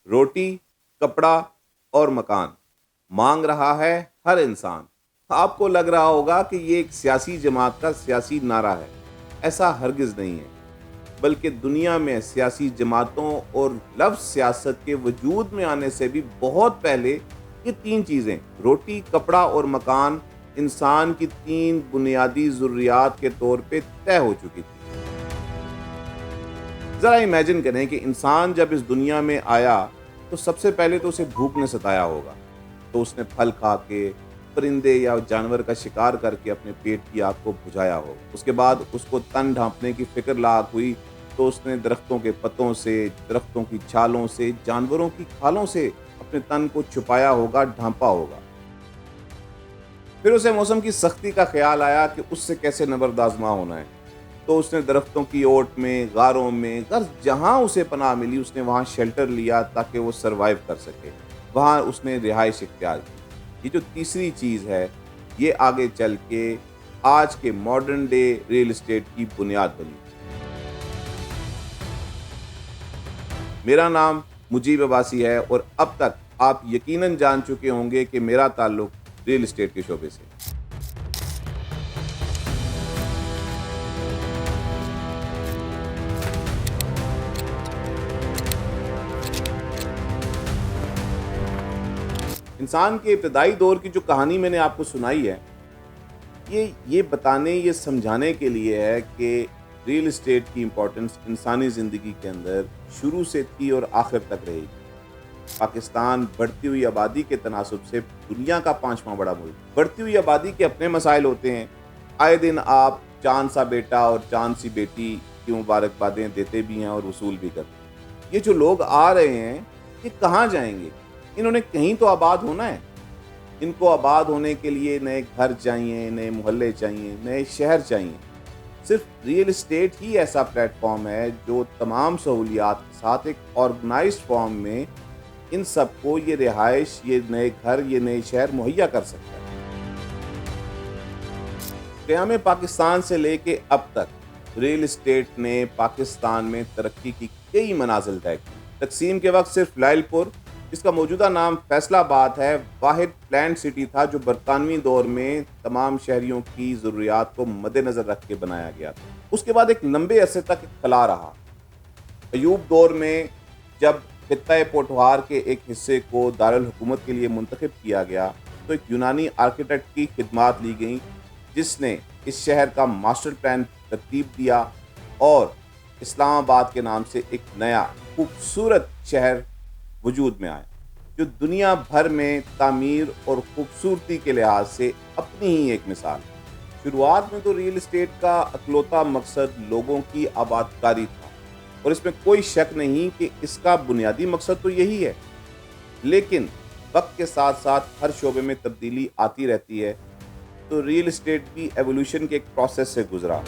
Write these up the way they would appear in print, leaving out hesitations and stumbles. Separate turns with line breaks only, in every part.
روٹی، کپڑا اور مکان مانگ رہا ہے ہر انسان۔ آپ کو لگ رہا ہوگا کہ یہ ایک سیاسی جماعت کا سیاسی نعرہ ہے، ایسا ہرگز نہیں ہے، بلکہ دنیا میں سیاسی جماعتوں اور لفظ سیاست کے وجود میں آنے سے بھی بہت پہلے یہ تین چیزیں، روٹی، کپڑا اور مکان، انسان کی تین بنیادی ضروریات کے طور پہ طے ہو چکی تھی۔ ذرا امیجن کریں کہ انسان جب اس دنیا میں آیا تو سب سے پہلے تو اسے بھوک نے ستایا ہوگا، تو اس نے پھل کھا کے، پرندے یا جانور کا شکار کر کے اپنے پیٹ کی آگ کو بجھایا ہوگا۔ اس کے بعد اس کو تن ڈھانپنے کی فکر لاحق ہوئی تو اس نے درختوں کے پتوں سے، درختوں کی چھالوں سے، جانوروں کی کھالوں سے اپنے تن کو چھپایا ہوگا، ڈھانپا ہوگا۔ پھر اسے موسم کی سختی کا خیال آیا کہ اس سے کیسے نبرد آزما ہونا ہے، تو اس نے درختوں کی اوٹ میں، غاروں میں، غرض جہاں اسے پناہ ملی اس نے وہاں شیلٹر لیا تاکہ وہ سروائیو کر سکے، وہاں اس نے رہائش اختیار کی۔ یہ جو تیسری چیز ہے، یہ آگے چل کے آج کے ماڈرن ڈے ریل اسٹیٹ کی بنیاد بنی۔ میرا نام مجیب عباسی ہے اور اب تک آپ یقیناً جان چکے ہوں گے کہ میرا تعلق ریل اسٹیٹ کے شعبے سے۔ انسان کے ابتدائی دور کی جو کہانی میں نے آپ کو سنائی ہے، یہ بتانے، یہ سمجھانے کے لیے ہے کہ ریل اسٹیٹ کی امپورٹنس انسانی زندگی کے اندر شروع سے تھی اور آخر تک رہے گی۔ پاکستان بڑھتی ہوئی آبادی کے تناسب سے دنیا کا 5واں بڑا ملک۔ بڑھتی ہوئی آبادی کے اپنے مسائل ہوتے ہیں، آئے دن آپ چاند سا بیٹا اور چاند سی بیٹی کی مبارکبادیں دیتے بھی ہیں اور وصول بھی کرتے ہیں۔ یہ جو لوگ آ رہے ہیں، یہ کہاں جائیں گے؟ انہوں نے کہیں تو آباد ہونا ہے۔ ان کو آباد ہونے کے لیے نئے گھر چاہیے، نئے محلے چاہیے، نئے شہر چاہیے۔ صرف ریل اسٹیٹ ہی ایسا پلیٹ فارم ہے جو تمام سہولیات کے ساتھ ایک آرگنائزڈ فارم میں ان سب کو یہ رہائش، یہ نئے گھر، یہ نئے شہر مہیا کر سکتا ہے۔ قیام پاکستان سے لے کے اب تک ریل اسٹیٹ نے پاکستان میں ترقی کی کئی منازل طے کی۔ تقسیم کے وقت صرف لائل پور، جس کا موجودہ نام فیصل آباد ہے، واحد پلانڈ سٹی تھا جو برطانوی دور میں تمام شہریوں کی ضروریات کو مد نظر رکھ کے بنایا گیا تھا۔ اس کے بعد ایک لمبے عرصے تک ایک خلا رہا۔ ایوب دور میں جب خطہ پوٹوہار کے ایک حصے کو دارالحکومت کے لیے منتخب کیا گیا تو ایک یونانی آرکیٹیکٹ کی خدمات لی گئیں جس نے اس شہر کا ماسٹر پلان ترتیب دیا اور اسلام آباد کے نام سے ایک نیا خوبصورت شہر وجود میں آیا جو دنیا بھر میں تعمیر اور خوبصورتی کے لحاظ سے اپنی ہی ایک مثال ہے۔ شروعات میں تو ریل اسٹیٹ کا اکلوتا مقصد لوگوں کی آباد کاری تھا اور اس میں کوئی شک نہیں کہ اس کا بنیادی مقصد تو یہی ہے، لیکن وقت کے ساتھ ساتھ ہر شعبے میں تبدیلی آتی رہتی ہے، تو ریل اسٹیٹ بھی ایوولوشن کے ایک پروسیس سے گزرا۔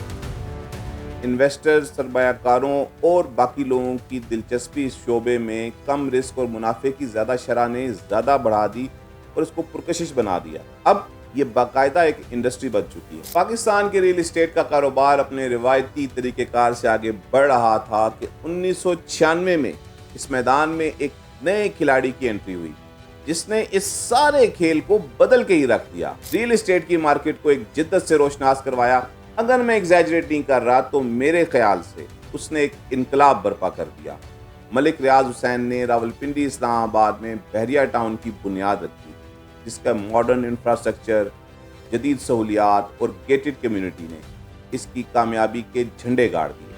انویسٹرز، سرمایہ کاروں اور باقی لوگوں کی دلچسپی اس شعبے میں کم رسک اور منافع کی زیادہ شرح نے زیادہ بڑھا دی اور اس کو پرکشش بنا دیا۔ اب یہ باقاعدہ ایک انڈسٹری بن چکی ہے۔ پاکستان کے ریل اسٹیٹ کا کاروبار اپنے روایتی طریقہ کار سے آگے بڑھ رہا تھا کہ 1996 میں اس میدان میں ایک نئے کھلاڑی کی انٹری ہوئی جس نے اس سارے کھیل کو بدل کے ہی رکھ دیا۔ ریل اسٹیٹ کی مارکیٹ کو ایک جدت سے روشناس کروایا۔ اگر میں ایگزیجریٹ نہیں کر رہا تو میرے خیال سے اس نے ایک انقلاب برپا کر دیا۔ ملک ریاض حسین نے راولپنڈی اسلام آباد میں بحریہ ٹاؤن کی بنیاد رکھی جس کا ماڈرن انفراسٹرکچر، جدید سہولیات اور گیٹڈ کمیونٹی نے اس کی کامیابی کے جھنڈے گاڑ دیے۔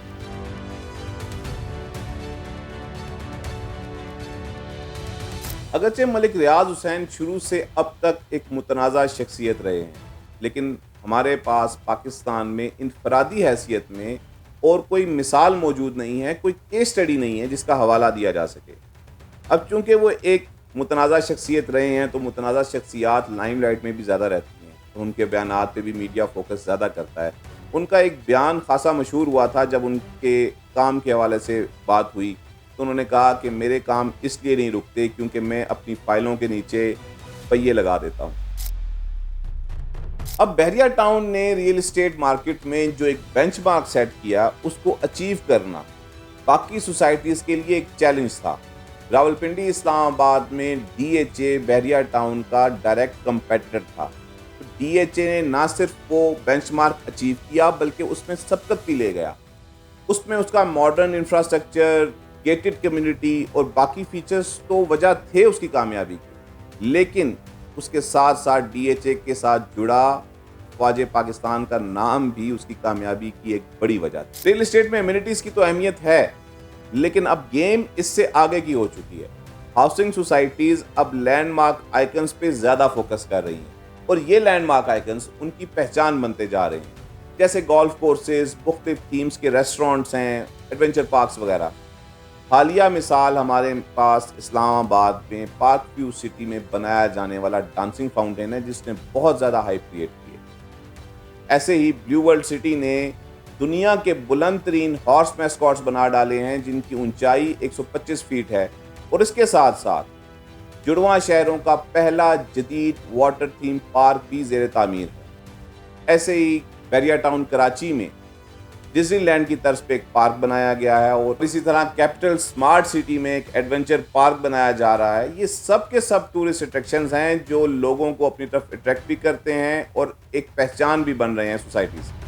اگرچہ ملک ریاض حسین شروع سے اب تک ایک متنازع شخصیت رہے ہیں، لیکن ہمارے پاس پاکستان میں انفرادی حیثیت میں اور کوئی مثال موجود نہیں ہے، کوئی کیس سٹڈی نہیں ہے جس کا حوالہ دیا جا سکے۔ اب چونکہ وہ ایک متنازع شخصیت رہے ہیں تو متنازع شخصیات لائم لائٹ میں بھی زیادہ رہتی ہیں، تو ان کے بیانات پہ بھی میڈیا فوکس زیادہ کرتا ہے۔ ان کا ایک بیان خاصا مشہور ہوا تھا جب ان کے کام کے حوالے سے بات ہوئی تو انہوں نے کہا کہ میرے کام اس لیے نہیں رکتے کیونکہ میں اپنی فائلوں کے نیچے پہیے لگا دیتا ہوں۔ اب بحریہ ٹاؤن نے ریل اسٹیٹ مارکیٹ میں جو ایک بینچ مارک سیٹ کیا اس کو اچیو کرنا باقی سوسائٹیز کے لیے ایک چیلنج تھا۔ راولپنڈی اسلام آباد میں ڈی ایچ اے بحریہ ٹاؤن کا ڈائریکٹ کمپیٹیٹر تھا. ڈی ایچ اے نے نہ صرف وہ بینچ مارک اچیو کیا بلکہ اس میں سبقت بھی لے گیا. اس میں اس کا ماڈرن انفراسٹرکچر، گیٹڈ کمیونٹی اور باقی فیچرز تو وجہ تھے اس کی کامیابی کی، لیکن اس کے ساتھ ساتھ ڈی ایچ اے کے ساتھ جڑا افواج پاکستان کا نام بھی اس کی کامیابی کی ایک بڑی وجہ تھی. ریل اسٹیٹ میں امینٹیز کی تو اہمیت ہے، لیکن اب گیم اس سے آگے کی ہو چکی ہے. ہاؤسنگ سوسائٹیز اب لینڈ مارک آئیکنز پہ زیادہ فوکس کر رہی ہیں، اور یہ لینڈ مارک آئیکنز ان کی پہچان بنتے جا رہے ہیں، جیسے گولف کورسز، مختلف تھیمز کے ریسٹورنٹس ہیں، ایڈونچر پارکس وغیرہ. حالیہ مثال ہمارے پاس اسلام آباد میں پارک ویو سٹی میں بنایا جانے والا ڈانسنگ فاؤنٹین ہے، جس نے بہت زیادہ ہائپ کریٹ کی ہے. ایسے ہی بلیو ورلڈ سٹی نے دنیا کے بلند ترین ہارس میسکاٹس بنا ڈالے ہیں، جن کی اونچائی 125 فیٹ ہے، اور اس کے ساتھ ساتھ جڑواں شہروں کا پہلا جدید واٹر تھیم پارک بھی زیر تعمیر ہے. ایسے ہی بحریہ ٹاؤن کراچی میں ڈزنی لینڈ کی طرز پہ ایک پارک بنایا گیا ہے، اور اسی طرح کیپٹل سمارٹ سٹی میں ایک ایڈونچر پارک بنایا جا رہا ہے. یہ سب کے سب ٹورسٹ اٹریکشنز ہیں جو لوگوں کو اپنی طرف اٹریکٹ بھی کرتے ہیں اور ایک پہچان بھی بن رہے ہیں سوسائٹی سے.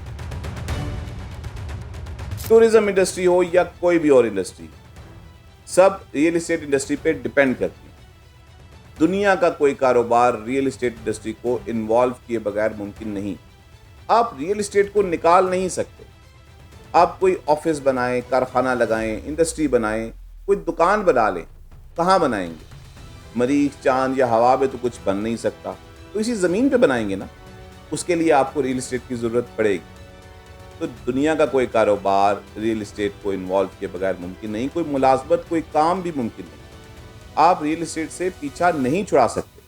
ٹورزم انڈسٹری ہو یا کوئی بھی اور انڈسٹری، سب ریئل اسٹیٹ انڈسٹری پہ ڈیپینڈ کرتی ہے. دنیا کا کوئی کاروبار ریئل اسٹیٹ انڈسٹری کو انوالو کیے بغیر ممکن نہیں. آپ ریئل اسٹیٹ کو نکال نہیں سکتے. آپ کوئی آفس بنائیں، کارخانہ لگائیں، انڈسٹری بنائیں، کوئی دکان بنا لیں، کہاں بنائیں گے؟ مریخ، چاند یا ہوا پہ تو کچھ بن نہیں سکتا، تو اسی زمین پہ بنائیں گے نا. اس کے لیے آپ کو ریئل اسٹیٹ کی ضرورت پڑے گی. تو دنیا کا کوئی کاروبار ریئل اسٹیٹ کو انوالو کیے بغیر ممکن نہیں. کوئی ملازمت، کوئی کام بھی ممکن نہیں. آپ ریئل اسٹیٹ سے پیچھا نہیں چھڑا سکتے.